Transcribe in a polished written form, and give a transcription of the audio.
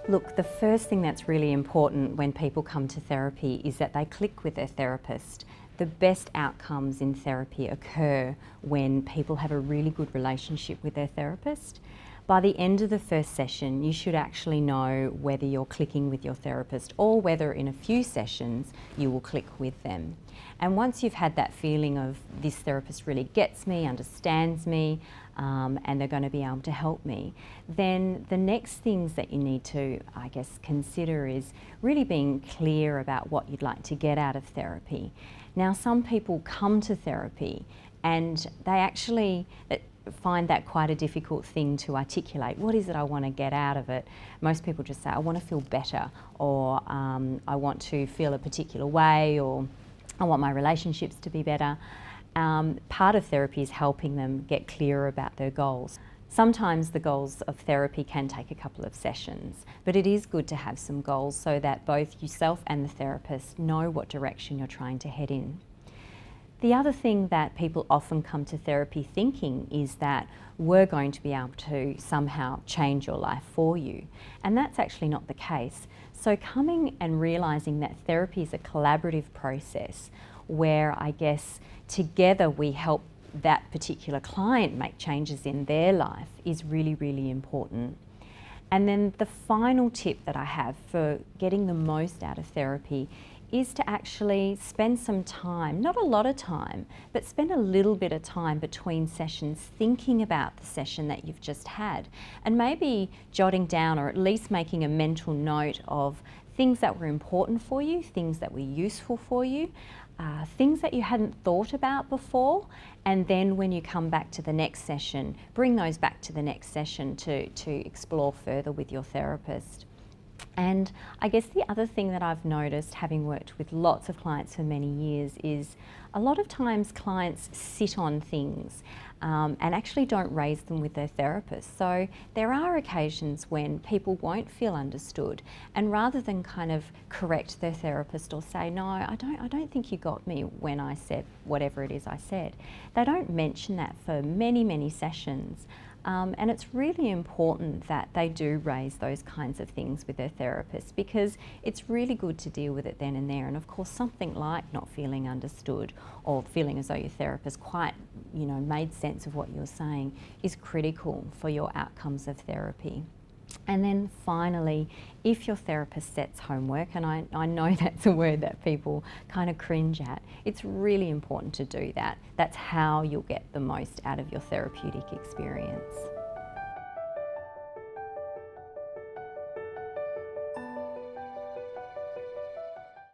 Look, the first thing that's really important when people come to therapy is that they click with their therapist. The best outcomes in therapy occur when people have a really good relationship with their therapist. By the end of the first session, you should actually know whether you're clicking with your therapist or whether in a few sessions you will click with them. And once you've had that feeling of this therapist really gets me, understands me, and they're going to be able to help me, then the next things that you need to, I guess, consider is really being clear about what you'd like to get out of therapy. Now, some people come to therapy and they actually find that quite a difficult thing to articulate. What is it I want to get out of it? Most people just say, I want to feel better, or I want to feel a particular way, or I want my relationships to be better. Part of therapy is helping them get clearer about their goals. Sometimes the goals of therapy can take a couple of sessions, but it is good to have some goals so that both yourself and the therapist know what direction you're trying to head in. The other thing that people often come to therapy thinking is that we're going to be able to somehow change your life for you, and that's actually not the case. So coming and realising that therapy is a collaborative process where, I guess, together we help that particular client make changes in their life is really, really important. And then the final tip that I have for getting the most out of therapy is to actually spend some time, not a lot of time, but spend a little bit of time between sessions thinking about the session that you've just had, and maybe jotting down or at least making a mental note of things that were important for you, things that were useful for you, things that you hadn't thought about before, and then when you come back to the next session, bring those back to the next session to explore further with your therapist. And I guess the other thing that I've noticed, having worked with lots of clients for many years, is a lot of times clients sit on things and actually don't raise them with their therapist. So there are occasions when people won't feel understood, and rather than kind of correct their therapist or say, no, I don't think you got me when I said whatever it is I said, they don't mention that for many, many sessions. And it's really important that they do raise those kinds of things with their therapist, because it's really good to deal with it then and there. And of course, something like not feeling understood or feeling as though your therapist quite, made sense of what you're saying is critical for your outcomes of therapy. And then finally, if your therapist sets homework, and I know that's a word that people kind of cringe at, it's really important to do that. That's how you'll get the most out of your therapeutic experience.